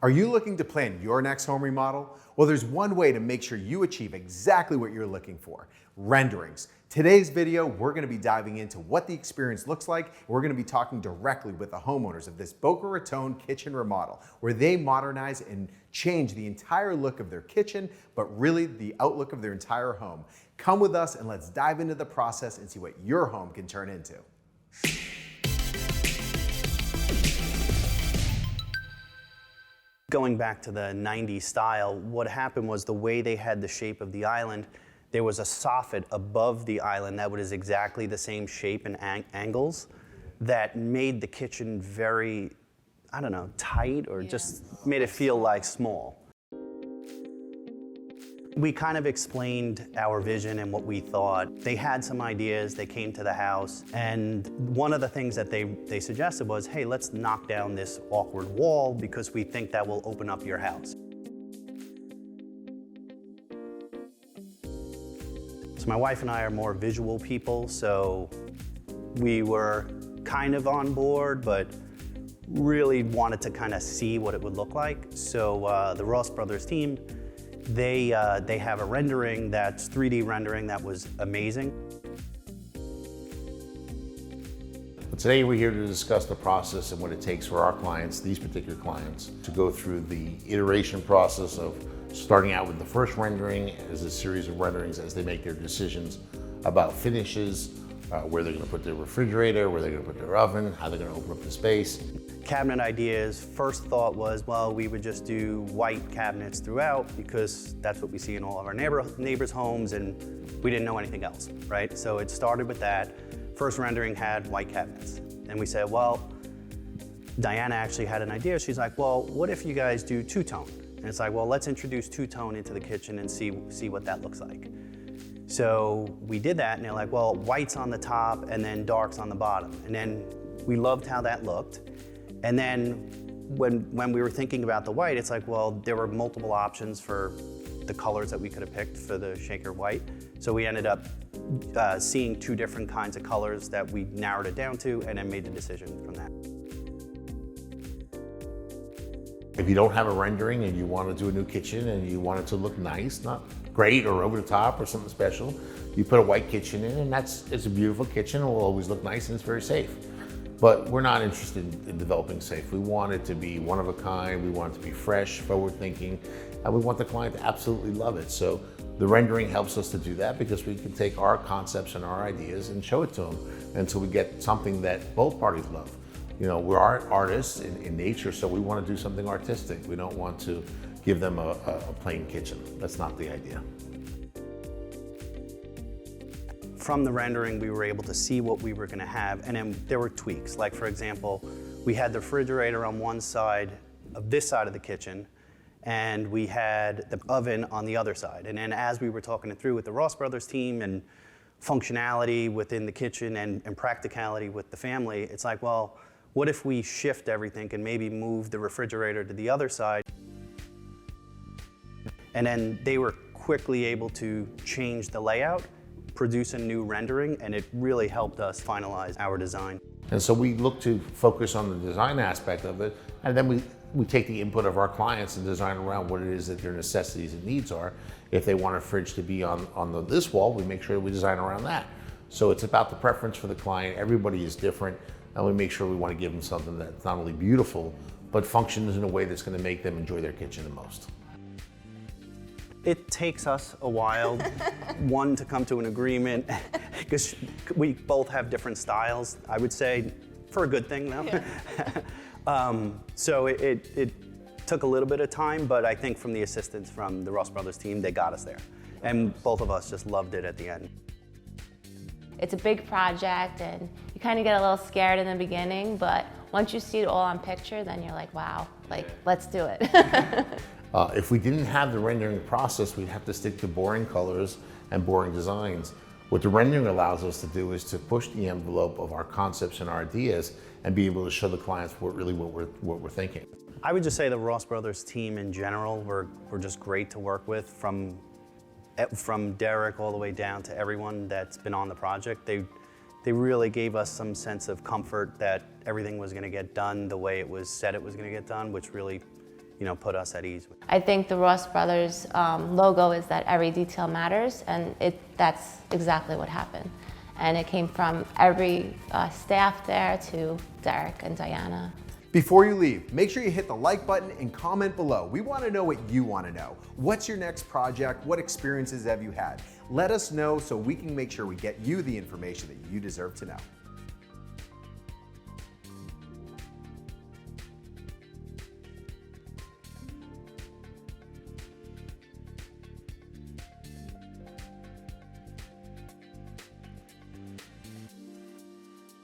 Are you looking to plan your next home remodel? Well, there's one way to make sure you achieve exactly what you're looking for: renderings. Today's video, we're going to be diving into what the experience looks like. We're going to be talking directly with the homeowners of this Boca Raton kitchen remodel, where they modernize and change the entire look of their kitchen, but really the outlook of their entire home. Come with us and let's dive into the process and see what your home can turn into. Going back to the 90s style, what happened was the way they had the shape of the island, there was a soffit above the island that was exactly the same shape and angles that made the kitchen very, I don't know, tight, or just made it feel like small. We kind of explained our vision and what we thought. They had some ideas, they came to the house, and one of the things that they suggested was, hey, let's knock down this awkward wall because we think that will open up your house. So my wife and I are more visual people, so we were kind of on board, but really wanted to kind of see what it would look like. So the Ross Brothers team, they have a rendering that's 3D rendering that was amazing. Today we're here to discuss the process and what it takes for our clients, these particular clients, to go through the iteration process of starting out with the first rendering as a series of renderings as they make their decisions about finishes, where they're going to put their refrigerator, where they're going to put their oven, how they're going to open up the space. Cabinet ideas, first thought was, well, we would just do white cabinets throughout because that's what we see in all of our neighbors' homes, and we didn't know anything else, right? So it started with that. First rendering had white cabinets. And we said, well, Diana actually had an idea. She's like, well, what if you guys do two-tone? And it's like, well, let's introduce two-tone into the kitchen and see what that looks like. So we did that, and they're like, well, white's on the top and then dark's on the bottom. And then we loved how that looked. And then when we were thinking about the white, it's like, well, there were multiple options for the colors that we could have picked for the shaker white. So we ended up seeing two different kinds of colors that we narrowed it down to, and then made the decision from that. If you don't have a rendering and you want to do a new kitchen and you want it to look nice, not great or over the top or something special, you put a white kitchen in, and it's a beautiful kitchen. It will always look nice and it's very safe. But we're not interested in developing safe. We want it to be one of a kind. We want it to be fresh, forward thinking, and we want the client to absolutely love it. So the rendering helps us to do that because we can take our concepts and our ideas and show it to them until we get something that both parties love. You know, we're artists in nature, so we want to do something artistic. We don't want to give them a plain kitchen. That's not the idea. From the rendering, we were able to see what we were going to have, and then there were tweaks. Like, for example, we had the refrigerator on one side of this side of the kitchen, and we had the oven on the other side. And then as we were talking it through with the Ross Brothers team and functionality within the kitchen and practicality with the family, it's like, well, what if we shift everything and maybe move the refrigerator to the other side? And then they were quickly able to change the layout, produce a new rendering, and it really helped us finalize our design. And so we look to focus on the design aspect of it, and then we take the input of our clients and design around what it is that their necessities and needs are. If they want a fridge to be on this wall, we make sure we design around that. So it's about the preference for the client. Everybody is different, and we make sure we want to give them something that's not only beautiful, but functions in a way that's going to make them enjoy their kitchen the most. It takes us a while, one, to come to an agreement, because we both have different styles, I would say, for a good thing though. Yeah. So it took a little bit of time, but I think from the assistance from the Ross Brothers team, they got us there. And both of us just loved it at the end. It's a big project, and you kind of get a little scared in the beginning, but once you see it all on picture, then you're like, wow, like, let's do it. If we didn't have the rendering process, we'd have to stick to boring colors and boring designs. What the rendering allows us to do is to push the envelope of our concepts and our ideas and be able to show the clients what we're thinking. I would just say the Ross Brothers team in general were just great to work with, from Derrick all the way down to everyone that's been on the project. They really gave us some sense of comfort that everything was going to get done the way it was said it was going to get done, which really put us at ease. I think the Ross Brothers logo is that every detail matters, and that's exactly what happened. And it came from every staff there to Derrick and Diana. Before you leave, make sure you hit the like button and comment below. We want to know what you want to know. What's your next project? What experiences have you had? Let us know so we can make sure we get you the information that you deserve to know.